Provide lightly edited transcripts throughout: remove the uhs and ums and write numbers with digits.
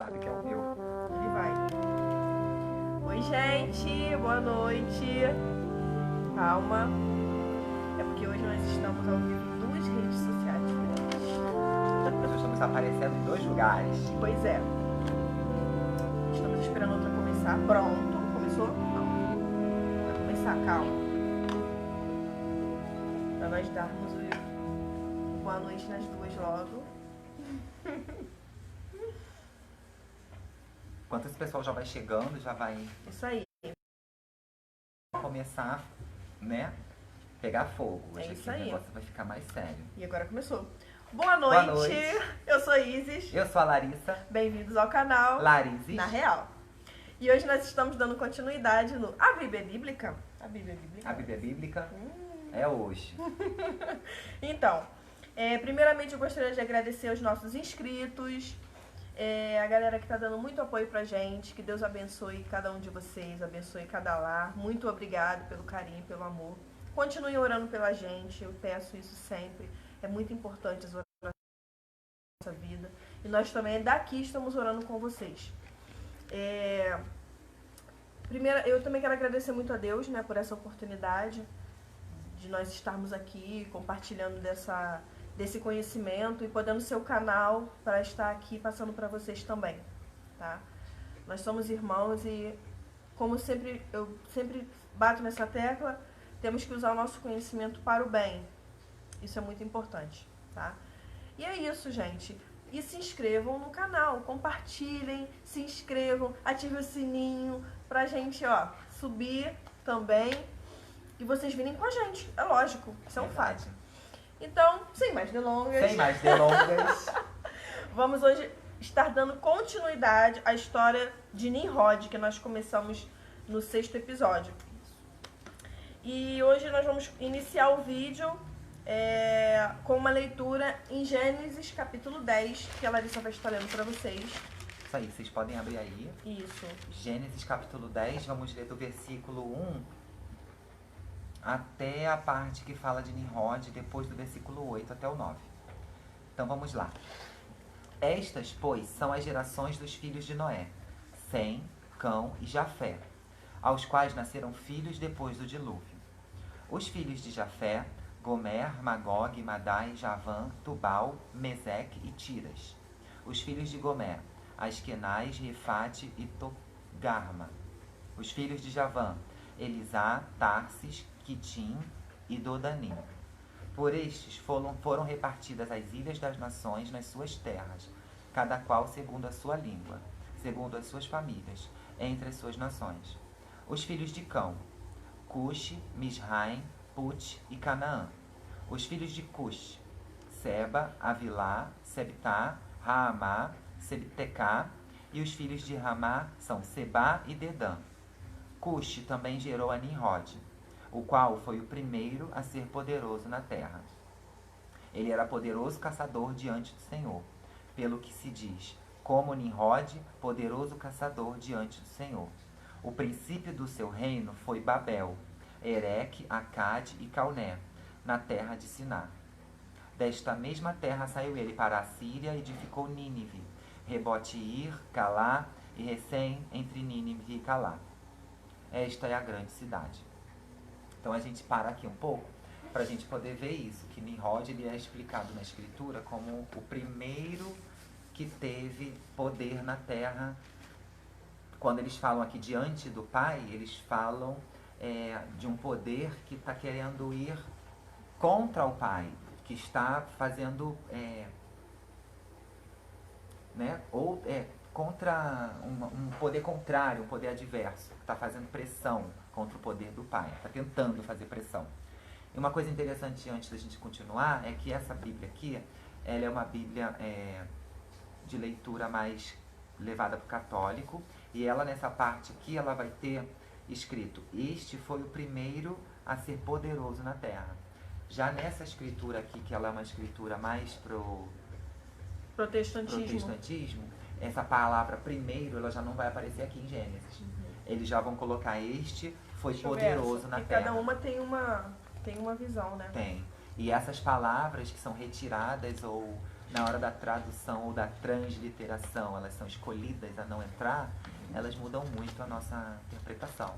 sabe que é o meu. Ele vai. Oi, gente. Boa noite. Calma. É porque hoje nós estamos ao vivo em duas redes sociais diferentes. Nós estamos aparecendo em 2 lugares. Pois é. Estamos esperando outra começar. Pronto. Começou? Não. Vai começar, calma. Pra nós darmos o boa noite nas duas logo. Enquanto esse pessoal já vai chegando, já vai Isso aí. começar, né? Pegar fogo. É Hoje isso aqui o aí. negócio vai ficar mais sério. E agora começou. Boa noite. Boa noite. Eu sou Isis. Eu sou a Larissa. Bem-vindos ao canal Larizes. Na Real. E hoje nós estamos dando continuidade no A Bíblia Bíblica. A Bíblia Bíblica. A Bíblia Bíblica é hoje. Então, primeiramente eu gostaria de agradecer aos nossos inscritos, a galera que está dando muito apoio pra gente. Que Deus abençoe cada um de vocês, abençoe cada lar. Muito obrigado pelo carinho, pelo amor. Continuem orando pela gente, eu peço isso sempre. É muito importante as orações na nossa vida. E nós também daqui estamos orando com vocês. Primeiro, eu também quero agradecer muito a Deus, né, por essa oportunidade de nós estarmos aqui compartilhando desse conhecimento e podendo ser o canal para estar aqui passando para vocês também, tá? Nós somos irmãos e, como eu sempre bato nessa tecla, temos que usar o nosso conhecimento para o bem. Isso é muito importante, tá? E é isso, gente. E se inscrevam no canal, compartilhem, se inscrevam, ativem o sininho pra gente, subir também e vocês virem com a gente. É lógico, isso é um fato. Então, sem mais delongas. Sem mais delongas. Vamos hoje estar dando continuidade à história de Nimrod, que nós começamos no 6º episódio. E hoje nós vamos iniciar o vídeo com uma leitura em Gênesis capítulo 10, que a Larissa vai estar lendo para vocês. Isso aí, vocês podem abrir aí. Isso. Gênesis capítulo 10, vamos ler do versículo 1 até a parte que fala de Nimrod, depois do versículo 8 até o 9. Então vamos lá. Estas, pois, são as gerações dos filhos de Noé, Sem, Cão e Jafé, aos quais nasceram filhos depois do dilúvio. Os filhos de Jafé, Gomer, Magog, Madai, Javã, Tubal, Meseque e Tiras. Os filhos de Gomer, Askenaz, Refate e Togarma. Os filhos de Javã, Elisá, Tarsis, Quitim e Dodanim. Por estes foram repartidas as ilhas das nações nas suas terras, cada qual segundo a sua língua, segundo as suas famílias, entre as suas nações. Os filhos de Cão, Cuxi, Misraim, Put e Canaã. Os filhos de Cuxi, Seba, Avilá, Sebtá, Raamá, Sebtecá. E os filhos de Ramá são Sebá e Dedã. Cuxi também gerou a Nimrod, o qual foi o primeiro a ser poderoso na terra. Ele era poderoso caçador diante do Senhor, pelo que se diz, como Nimrod, poderoso caçador diante do Senhor. O princípio do seu reino foi Babel, Ereque, Acade e Calné, na terra de Siná. Desta mesma terra saiu ele para a Síria e edificou Nínive, Rebote-ir, Calá e Recém, entre Nínive e Calá. Esta é a grande cidade. Então a gente para aqui um pouco para a gente poder ver isso, que Nimrod ele é explicado na escritura como o primeiro que teve poder na terra. Quando eles falam aqui diante do Pai, eles falam de um poder que está querendo ir contra o Pai, que está fazendo, contra um poder contrário, um poder adverso, que está fazendo pressão contra o poder do Pai, está tentando fazer pressão. E uma coisa interessante antes da gente continuar é que essa Bíblia aqui, ela é uma Bíblia de leitura mais levada para o católico, e ela nessa parte aqui, ela vai ter escrito, este foi o primeiro a ser poderoso na terra. Já nessa escritura aqui, que ela é uma escritura mais pro protestantismo, essa palavra primeiro, ela já não vai aparecer aqui em Gênesis. Eles já vão colocar este foi poderoso na terra. Cada uma tem uma visão, né? Tem. E essas palavras que são retiradas ou na hora da tradução ou da transliteração, elas são escolhidas a não entrar, elas mudam muito a nossa interpretação.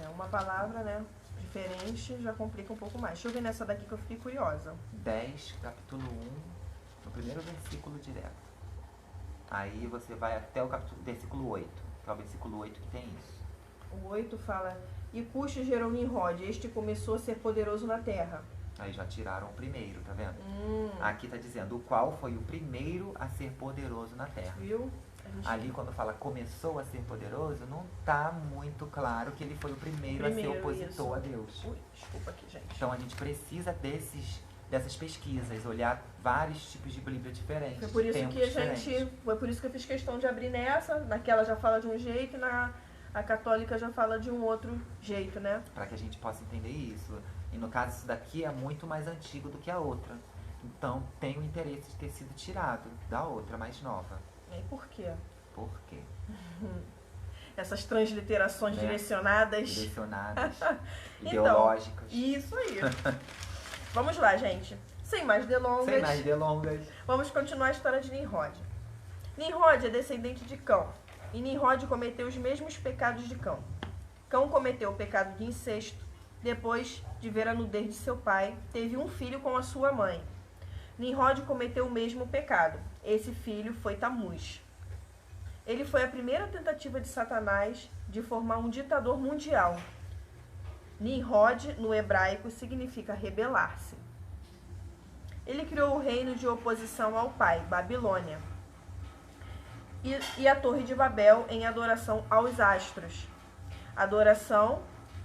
É uma palavra, né, diferente, já complica um pouco mais. Deixa eu ver nessa daqui que eu fiquei curiosa. 10, capítulo 1, no primeiro versículo direto. Aí você vai até o versículo 8, que é o versículo 8 que tem isso. O 8 fala: E Cuxi gerou Nimrod, este começou a ser poderoso na terra. Aí já tiraram o primeiro, tá vendo? Aqui tá dizendo o qual foi o primeiro a ser poderoso na terra. Viu? Ali quando fala começou a ser poderoso, não tá muito claro que ele foi o primeiro a ser opositor isso. a Deus. Ui, desculpa aqui, gente. Então a gente precisa dessas pesquisas, olhar vários tipos de Bíblia diferentes. Foi por isso tempos que diferentes. foi por isso que eu fiz questão de abrir nessa, naquela já fala de um jeito e a católica já fala de um outro jeito, né? Para que a gente possa entender isso. E no caso, isso daqui é muito mais antigo do que a outra. Então tem o interesse de ter sido tirado da outra, mais nova. E por quê? Por quê? Essas transliterações direcionadas. Direcionadas, Então, ideológicas. Isso aí. Vamos lá, gente. Sem mais delongas. Vamos continuar a história de Nimrod. Nimrod é descendente de Cão. E Nimrod cometeu os mesmos pecados de Cão. Cão cometeu o pecado de incesto. Depois de ver a nudez de seu pai, teve um filho com a sua mãe. Nimrod cometeu o mesmo pecado. Esse filho foi Tamuz. Ele foi a primeira tentativa de Satanás de formar um ditador mundial. Nimrod, no hebraico, significa rebelar-se. Ele criou o reino de oposição ao pai, Babilônia, e a Torre de Babel em adoração aos astros. Adoração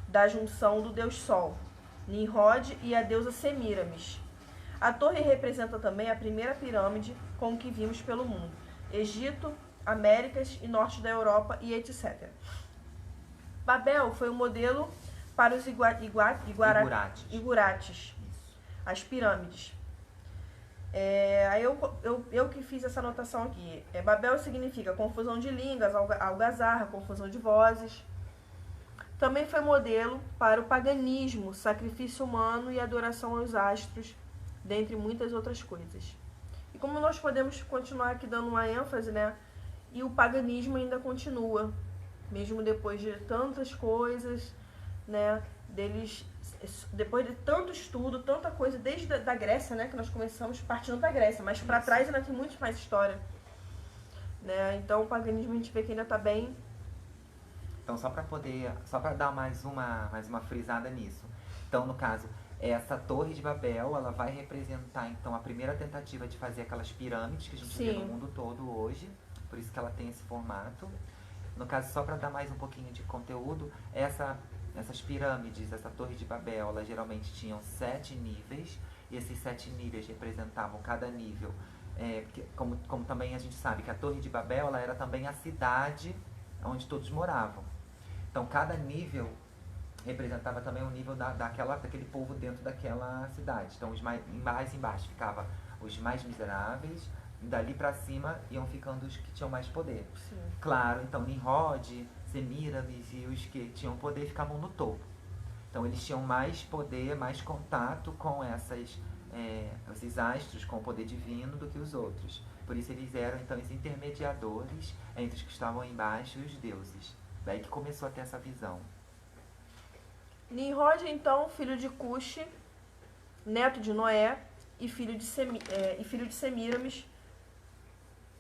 da junção do deus Sol, Nimrod, e a deusa Semíramis. A torre representa também a primeira pirâmide com que vimos pelo mundo, Egito, Américas e norte da Europa e etc. Babel foi o modelo para os igurates, as pirâmides. Aí eu que fiz essa anotação aqui. Babel significa confusão de línguas, algazarra, confusão de vozes. Também foi modelo para o paganismo, sacrifício humano e adoração aos astros, dentre muitas outras coisas. E como nós podemos continuar aqui dando uma ênfase, né? E o paganismo ainda continua, mesmo depois de tantas coisas, né? Depois de tanto estudo, tanta coisa, desde da Grécia, né? Que nós começamos partindo da Grécia, mas para trás ainda tem muito mais história, né? Então o paganismo a gente vê que ainda está bem. Então só para dar mais uma frisada nisso. Então no caso, essa Torre de Babel, ela vai representar então a primeira tentativa de fazer aquelas pirâmides que a gente vê no mundo todo hoje, por isso que ela tem esse formato. No caso, só para dar mais um pouquinho de conteúdo, essas pirâmides, essa Torre de Babel, elas geralmente tinham 7 níveis, e esses 7 níveis representavam cada nível. Como também a gente sabe que a Torre de Babel, ela era também a cidade onde todos moravam. Então cada nível representava também o nível daquele povo dentro daquela cidade. Então os mais embaixo ficavam os mais miseráveis, e dali para cima iam ficando os que tinham mais poder. Sim. Claro, então Nimrod, Semíramis e os que tinham poder ficavam no topo. Então eles tinham mais poder, mais contato com esses astros, com o poder divino do que os outros. Por isso eles eram então os intermediadores entre os que estavam embaixo e os deuses. Daí que começou a ter essa visão. Nimrod, então, filho de Cuxi, neto de Noé e filho de Semíramis.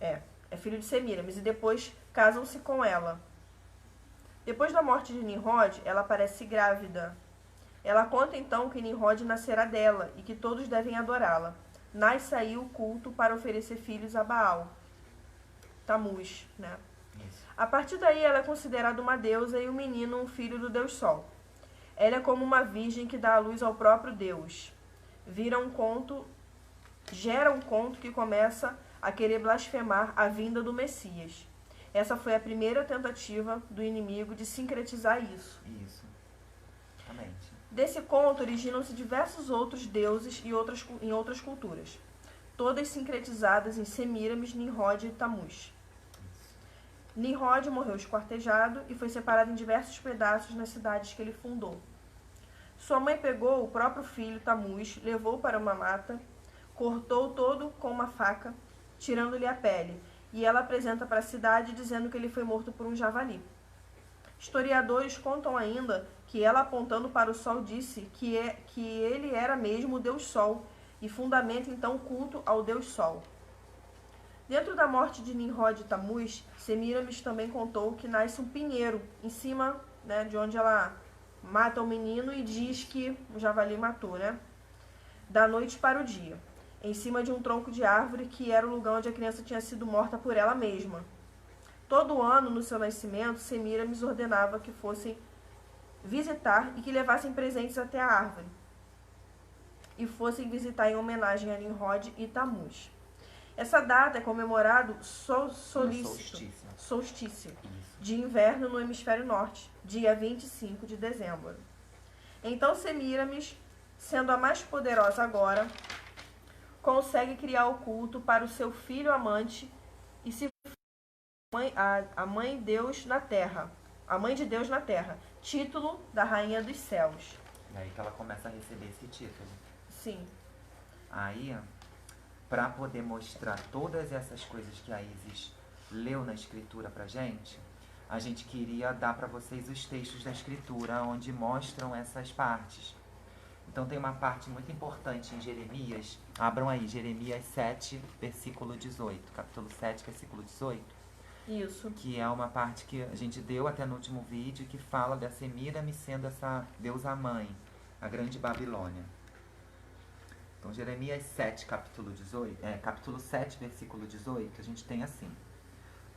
É filho de Semíramis, e depois casam-se com ela. Depois da morte de Nimrod, ela aparece grávida. Ela conta então que Nimrod nascerá dela e que todos devem adorá-la. Nasce aí o culto para oferecer filhos a Baal, Tamuz, né? Isso. A partir daí ela é considerada uma deusa e o menino um filho do Deus Sol. Ela é como uma virgem que dá à luz ao próprio Deus. Gera um conto que começa a querer blasfemar a vinda do Messias. Essa foi a primeira tentativa do inimigo de sincretizar isso. Isso. Exatamente. Desse conto originam-se diversos outros deuses em outras culturas, todas sincretizadas em Semíramis, Nimrod e Tamuz. Nimrod morreu esquartejado e foi separado em diversos pedaços nas cidades que ele fundou. Sua mãe pegou o próprio filho Tamuz, levou para uma mata, cortou todo com uma faca, tirando-lhe a pele, e ela apresenta para a cidade dizendo que ele foi morto por um javali. Historiadores contam ainda que ela, apontando para o sol, disse que ele era mesmo o Deus Sol, e fundamenta então o culto ao Deus Sol. Dentro da morte de Nimrod e Tamuz, Semíramis também contou que nasce um pinheiro em cima, né, de onde ela mata o menino e diz que o javali matou, né? Da noite para o dia, em cima de um tronco de árvore que era o lugar onde a criança tinha sido morta por ela mesma. Todo ano, no seu nascimento, Semíramis ordenava que fossem visitar e que levassem presentes até a árvore, e fossem visitar em homenagem a Nimrod e Tamuz. Essa data é comemorado solstício de inverno no hemisfério norte, dia 25 de dezembro. Então Semíramis, sendo a mais poderosa agora, consegue criar o culto para o seu filho amante e se a mãe Deus na terra, a mãe de Deus na terra, título da rainha dos céus. É aí que ela começa a receber esse título. Sim. Aí, para poder mostrar todas essas coisas que a Isis leu na escritura pra gente, a gente queria dar para vocês os textos da escritura onde mostram essas partes. Então tem uma parte muito importante em Jeremias. Abram aí, Jeremias 7, versículo 18. Capítulo 7, versículo 18. Isso. Que é uma parte que a gente deu até no último vídeo, que fala da Semíramis sendo essa deusa mãe, a grande Babilônia. Então Jeremias 7, capítulo 7, versículo 18, a gente tem assim: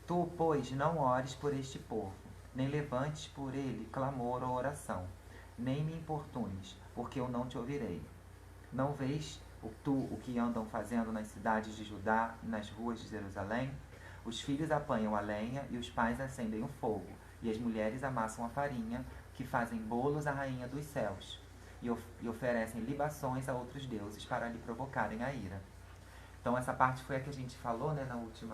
Tu, pois, não ores por este povo, nem levantes por ele clamor ou oração, nem me importunes, porque eu não te ouvirei. Não vês o que andam fazendo nas cidades de Judá e nas ruas de Jerusalém? Os filhos apanham a lenha e os pais acendem o fogo, e as mulheres amassam a farinha, que fazem bolos à rainha dos céus, e oferecem libações a outros deuses para lhe provocarem a ira. Então essa parte foi a que a gente falou, né, no último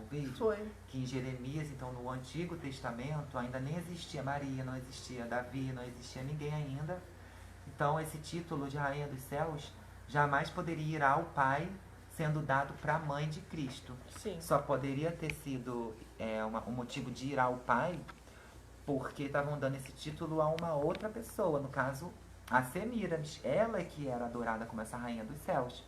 vídeo. Foi. Que em Jeremias, então no Antigo Testamento, ainda nem existia Maria, não existia Davi, não existia ninguém ainda. Então esse título de Rainha dos Céus jamais poderia ir ao Pai, sendo dado para a mãe de Cristo. Sim. Só poderia ter sido um motivo de ir ao Pai porque estavam dando esse título a uma outra pessoa, no caso a Semíramis. Ela é que era adorada como essa Rainha dos Céus.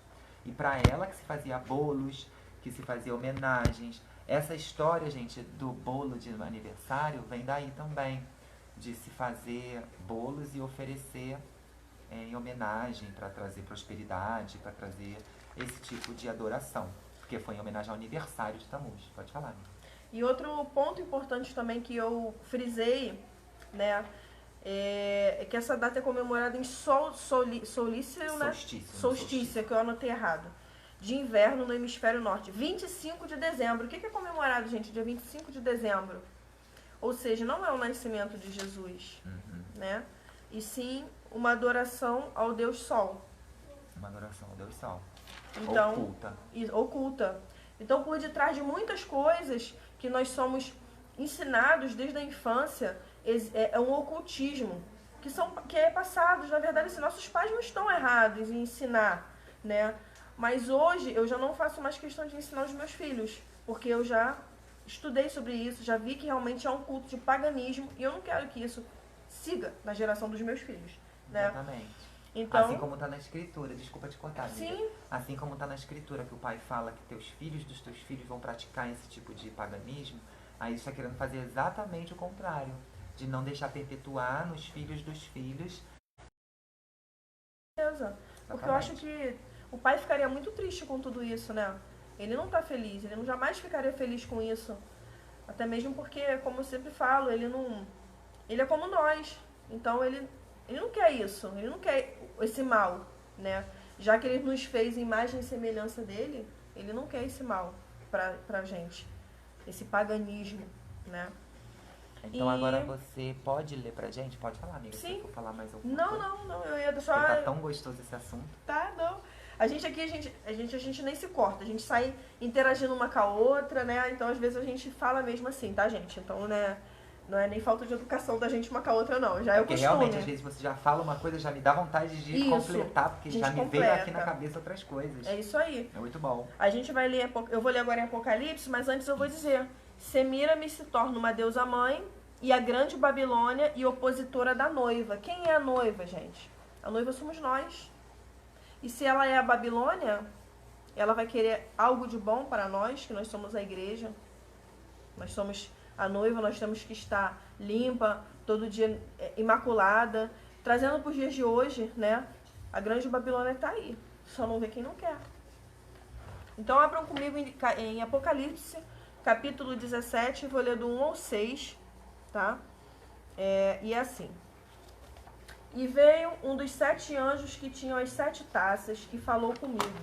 E para ela que se fazia bolos, que se fazia homenagens. Essa história, gente, do bolo de aniversário vem daí também. De se fazer bolos e oferecer em homenagem, para trazer prosperidade, para trazer esse tipo de adoração. Porque foi em homenagem ao aniversário de Tamuz. Pode falar, amiga. E outro ponto importante também que eu frisei, né, é que essa data é comemorada em solstício, né? Solstício, que eu anotei errado. De inverno no hemisfério norte. 25 de dezembro. O que é comemorado, gente, dia 25 de dezembro? Ou seja, não é o nascimento de Jesus, né? E sim uma adoração ao Deus Sol. Uma adoração ao Deus Sol. Então, oculta. Oculta. Então, por detrás de muitas coisas que nós somos ensinados desde a infância, é um ocultismo que é passado. Na verdade, assim, nossos pais não estão errados em ensinar, né? Mas hoje eu já não faço mais questão de ensinar os meus filhos, porque eu já estudei sobre isso, já vi que realmente é um culto de paganismo e eu não quero que isso siga na geração dos meus filhos, né? Exatamente. Então, assim como está na escritura, desculpa te cortar, amiga. Sim. Assim como está na escritura que o pai fala que teus filhos dos teus filhos vão praticar esse tipo de paganismo, aí está querendo fazer exatamente o contrário, de não deixar perpetuar nos filhos dos filhos. Beleza. Porque eu acho que o pai ficaria muito triste com tudo isso, né? Ele não tá feliz, ele não jamais ficaria feliz com isso. Até mesmo porque, como eu sempre falo, ele é como nós. Então ele não quer isso, ele não quer esse mal, né? Já que ele nos fez imagem e semelhança dele, ele não quer esse mal pra gente. Esse paganismo, né? Então agora você pode ler pra gente? Pode falar, amiga. Sim. Se for falar mais alguma coisa. Não, eu ia só... Porque tá tão gostoso esse assunto. Tá, não. A gente aqui, a gente nem se corta, a gente sai interagindo uma com a outra, né? Então às vezes a gente fala mesmo assim, tá, gente? Então, né, Não é nem falta de educação da gente uma com a outra, não. Já é o Porque costume. realmente, às vezes você já fala uma coisa, já me dá vontade de Isso, completar, porque a gente já me veio completa. aqui na cabeça outras coisas. É isso aí. É muito bom. A gente vai ler, eu vou ler agora em Apocalipse, mas antes eu vou dizer: Semíramis se torna uma deusa mãe e a grande Babilônia e opositora da noiva. Quem é a noiva, gente? A noiva somos nós. E se ela é a Babilônia, ela vai querer algo de bom para nós, que nós somos a igreja. Nós somos a noiva, nós temos que estar limpa, todo dia imaculada, trazendo para os dias de hoje, né? A grande Babilônia está aí, só não vê quem não quer. Então abram comigo em Apocalipse, capítulo 17, vou ler do 1 ao 6, tá? E é assim. E veio um dos 7 anjos que tinham as 7 taças, que falou comigo,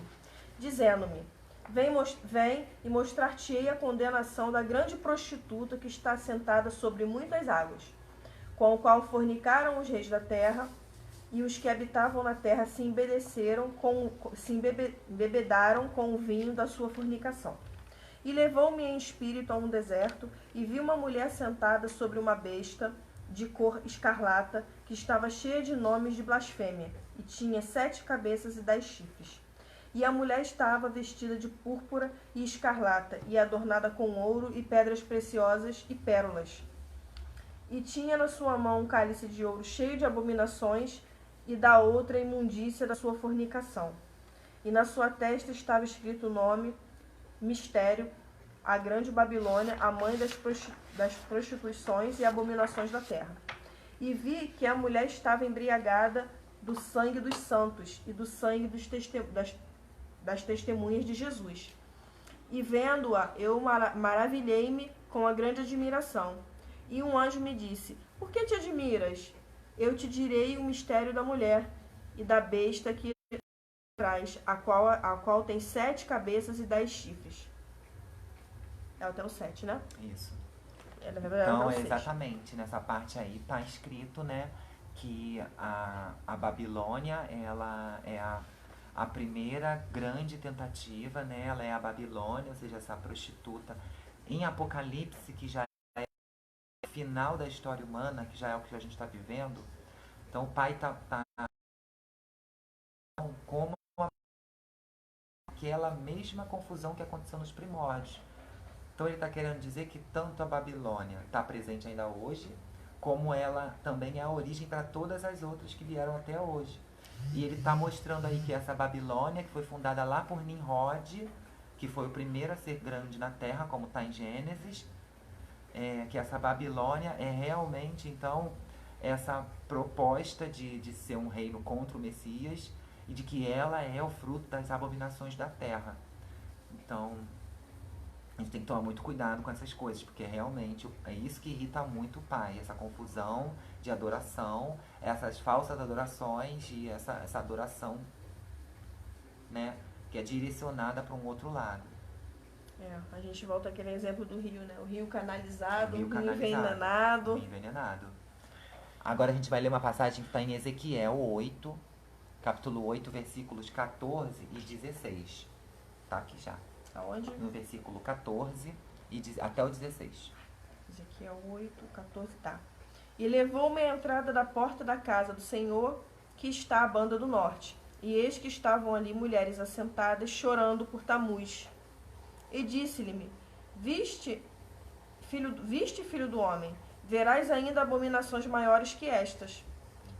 dizendo-me: Vem e mostrar-te-ei a condenação da grande prostituta que está sentada sobre muitas águas, com o qual fornicaram os reis da terra, e os que habitavam na terra se embebedaram com o vinho da sua fornicação. E levou-me em espírito a um deserto, e vi uma mulher sentada sobre uma besta de cor escarlata, que estava cheia de nomes de blasfêmia, e tinha 7 cabeças e 10 chifres. E a mulher estava vestida de púrpura e escarlata, e adornada com ouro e pedras preciosas e pérolas. E tinha na sua mão um cálice de ouro cheio de abominações, e da outra a imundícia da sua fornicação. E na sua testa estava escrito o nome, mistério, a grande Babilônia, a mãe das prostituições e abominações da terra. E vi que a mulher estava embriagada do sangue dos santos e do sangue das testemunhas de Jesus. E vendo-a, eu maravilhei-me com a grande admiração. E um anjo me disse: Por que te admiras? Eu te direi o mistério da mulher e da besta que traz, a qual tem 7 cabeças e 10 chifres. É até o 7, né? Isso. Então, exatamente, nessa parte aí tá escrito, né, que a Babilônia, ela é a primeira grande tentativa, né, ela é a Babilônia, ou seja, essa prostituta. Em Apocalipse, que já é o final da história humana, que já é o que a gente está vivendo, então o pai tá como aquela mesma confusão que aconteceu nos primórdios. Então ele está querendo dizer que tanto a Babilônia está presente ainda hoje, como ela também é a origem para todas as outras que vieram até hoje. E ele está mostrando aí que essa Babilônia, que foi fundada lá por Nimrod, que foi o primeiro a ser grande na Terra, como está em Gênesis, que essa Babilônia é realmente, então, essa proposta de ser um reino contra o Messias e de que ela é o fruto das abominações da Terra. Então, a gente tem que tomar muito cuidado com essas coisas, porque realmente é isso que irrita muito o pai, essa confusão de adoração, essas falsas adorações e essa adoração, né, que é direcionada para um outro lado. A gente volta àquele exemplo do rio, né? O rio canalizado, o rio envenenado. Agora a gente vai ler uma passagem que está em Ezequiel 8, capítulo 8, versículos 14 e 16. Tá aqui já. Aonde? No versículo 14 e até o 16. Ezequiel 8, 14, tá. E levou-me à entrada da porta da casa do Senhor, que está à banda do norte. E eis que estavam ali mulheres assentadas, chorando por Tamuz. E disse-lhe: Viste, filho do homem, verás ainda abominações maiores que estas.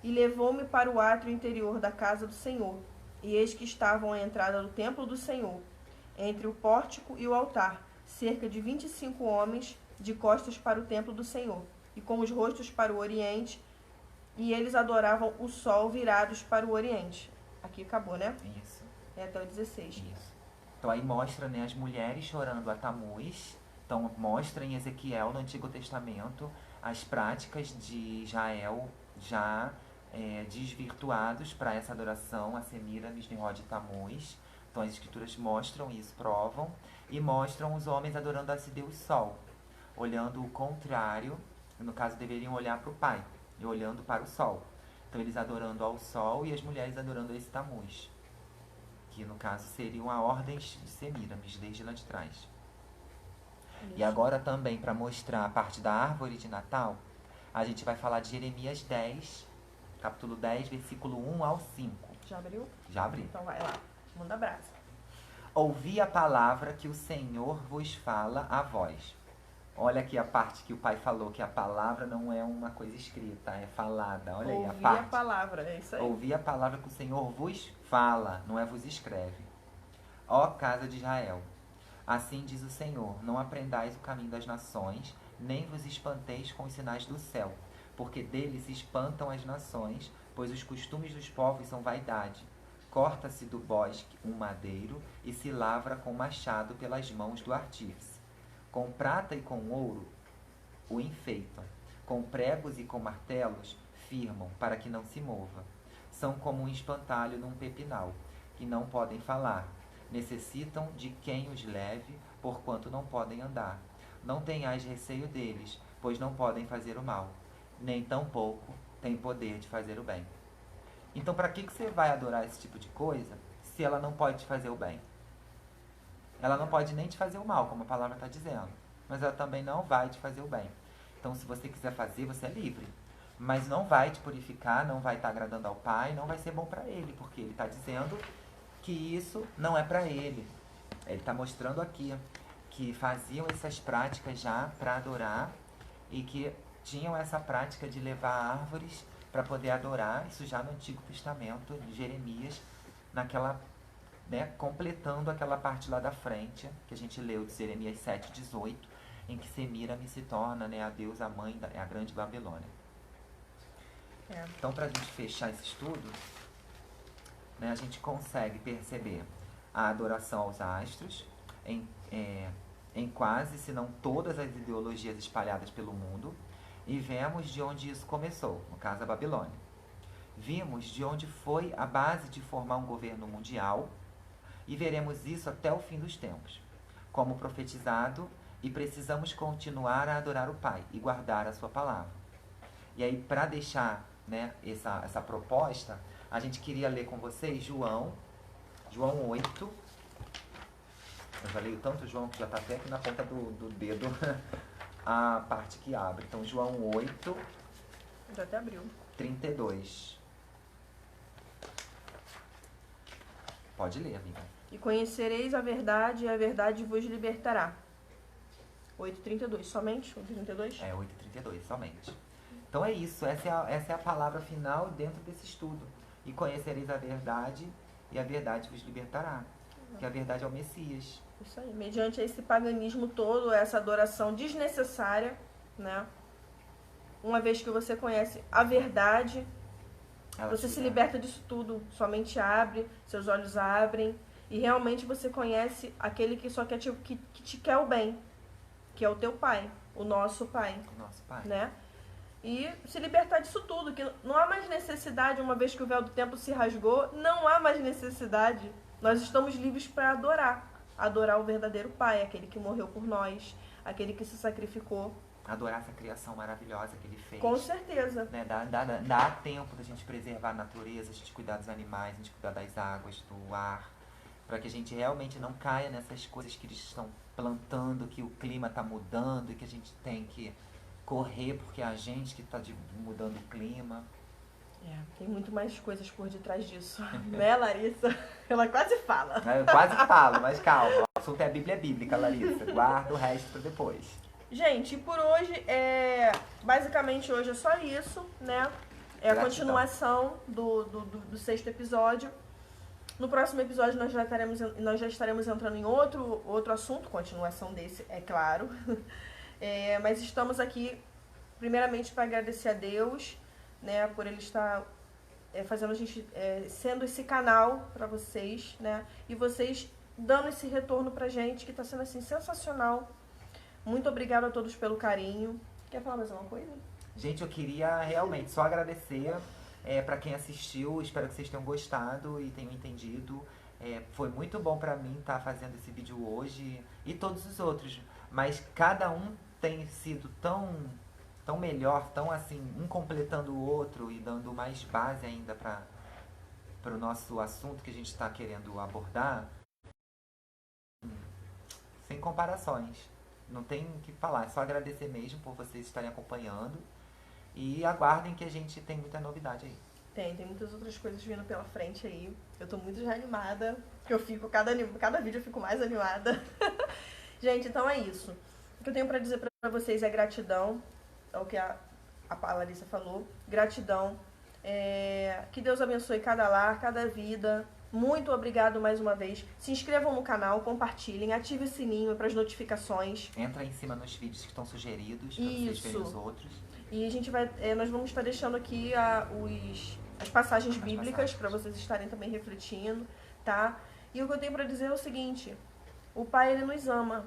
E levou-me para o átrio interior da casa do Senhor. E eis que estavam à entrada do templo do Senhor, entre o pórtico e o altar, cerca de 25 homens, de costas para o templo do Senhor, e com os rostos para o oriente, e eles adoravam o sol virados para o oriente. Aqui acabou, né? Isso. É até o 16. Isso. Então aí mostra, né, as mulheres chorando a Tamuz. Então mostra em Ezequiel, no Antigo Testamento, as práticas de Israel já desvirtuados para essa adoração a Semíramis, Nimrod e Tamuz. Então as escrituras mostram isso, provam, e mostram os homens adorando a esse Deus Sol, olhando o contrário, no caso deveriam olhar para o Pai, e olhando para o Sol. Então eles adorando ao Sol e as mulheres adorando a esse Tamuz, que no caso seriam a ordens de Semíramis, desde lá de trás. E agora também, para mostrar a parte da árvore de Natal, a gente vai falar de Jeremias 10, capítulo 10, versículo 1 ao 5. Já abriu? Já abri. Então vai lá, manda brasa. Ouvi a palavra que o Senhor vos fala a vós. Olha aqui a parte que o pai falou, que a palavra não é uma coisa escrita, é falada. Olha aí a parte. Ouvi a palavra, é isso aí. Ouvi a palavra que o Senhor vos fala, não é vos escreve. Ó casa de Israel, assim diz o Senhor, não aprendais o caminho das nações, nem vos espanteis com os sinais do céu, porque deles se espantam as nações, pois os costumes dos povos são vaidade. Corta-se do bosque um madeiro e se lavra com machado pelas mãos do artífice. Com prata e com ouro o enfeitam, com pregos e com martelos firmam para que não se mova. São como um espantalho num pepinal, que não podem falar. Necessitam de quem os leve, porquanto não podem andar. Não tenhais receio deles, pois não podem fazer o mal, nem tampouco têm poder de fazer o bem. Então, para que você vai adorar esse tipo de coisa se ela não pode te fazer o bem? Ela não pode nem te fazer o mal, como a palavra está dizendo, mas ela também não vai te fazer o bem. Então, se você quiser fazer, você é livre. Mas não vai te purificar, não vai estar agradando ao Pai, não vai ser bom para ele, porque ele está dizendo que isso não é para ele. Ele está mostrando aqui que faziam essas práticas já para adorar e que tinham essa prática de levar árvores para poder adorar, isso já no Antigo Testamento, de Jeremias, naquela, completando aquela parte lá da frente, que a gente leu de Jeremias 7,18, em que Semiramis se torna a deusa mãe, a grande Babilônia. Então, para a gente fechar esse estudo, a gente consegue perceber a adoração aos astros em quase, se não todas as ideologias espalhadas pelo mundo, e vemos de onde isso começou, no caso a Babilônia. Vimos de onde foi a base de formar um governo mundial, e veremos isso até o fim dos tempos, como profetizado, e precisamos continuar a adorar o Pai e guardar a sua palavra. E aí, para deixar essa proposta, a gente queria ler com vocês João 8. Eu já leio tanto João que já está até aqui na ponta do dedo a parte que abre. Então, João 8. Já até abriu. 32. Pode ler, amiga. E conhecereis a verdade, e a verdade vos libertará. 8,32. Somente 8,32? É, 8,32, somente. Então é isso. Essa é a palavra final dentro desse estudo. E conhecereis a verdade, e a verdade vos libertará. Que a verdade é o Messias. Isso aí. Mediante esse paganismo todo, essa adoração desnecessária, uma vez que você conhece a verdade, você se liberta disso tudo. Sua mente abre, seus olhos abrem, e realmente você conhece aquele que só quer que te quer o bem, que é o teu Pai, o nosso Pai. O nosso Pai. E se libertar disso tudo, que não há mais necessidade, uma vez que o véu do templo se rasgou, não há mais necessidade. Nós estamos livres para adorar o verdadeiro Pai, aquele que morreu por nós, aquele que se sacrificou. Adorar essa criação maravilhosa que ele fez. Com certeza. Dá tempo da gente preservar a natureza, a gente cuidar dos animais, a gente cuidar das águas, do ar, para que a gente realmente não caia nessas coisas que eles estão plantando, que o clima está mudando e que a gente tem que correr porque é a gente que está mudando o clima. Tem muito mais coisas por detrás disso. Né, Larissa? Ela quase fala. Eu quase falo, mas calma. O assunto é a Bíblia bíblica, Larissa. Guarda o resto para depois. Gente, por hoje, basicamente hoje é só isso, É a continuação do sexto episódio. No próximo episódio nós já estaremos entrando em outro assunto, continuação desse, é claro. Mas estamos aqui, primeiramente, para agradecer a Deus, por Ele estar fazendo a gente, sendo esse canal para vocês, E vocês dando esse retorno pra gente, que está sendo, assim, sensacional. Muito obrigada a todos pelo carinho. Quer falar mais alguma coisa? Gente, eu queria realmente só agradecer para quem assistiu. Espero que vocês tenham gostado e tenham entendido. Foi muito bom para mim estar fazendo esse vídeo hoje e todos os outros. Mas cada um tem sido tão melhor, tão assim, um completando o outro e dando mais base ainda para o nosso assunto que a gente está querendo abordar. Sem comparações. Não tem o que falar, é só agradecer mesmo por vocês estarem acompanhando. E aguardem que a gente tem muita novidade aí. Tem muitas outras coisas vindo pela frente aí. Eu tô muito já animada, que eu fico, cada vídeo eu fico mais animada. Gente, então é isso. O que eu tenho pra dizer pra vocês é gratidão, é o que a Larissa falou. Gratidão. Que Deus abençoe cada lar, cada vida. Muito obrigado mais uma vez. Se inscrevam no canal, compartilhem, ative o sininho para as notificações. Entra em cima nos vídeos que estão sugeridos para vocês verem os outros. E a gente nós vamos estar deixando aqui as passagens bíblicas para vocês estarem também refletindo, tá? E o que eu tenho para dizer é o seguinte: o Pai, ele nos ama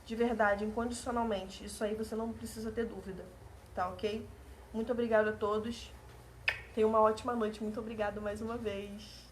de verdade, incondicionalmente. Isso aí você não precisa ter dúvida, tá ok? Muito obrigada a todos. Tenham uma ótima noite. Muito obrigada mais uma vez.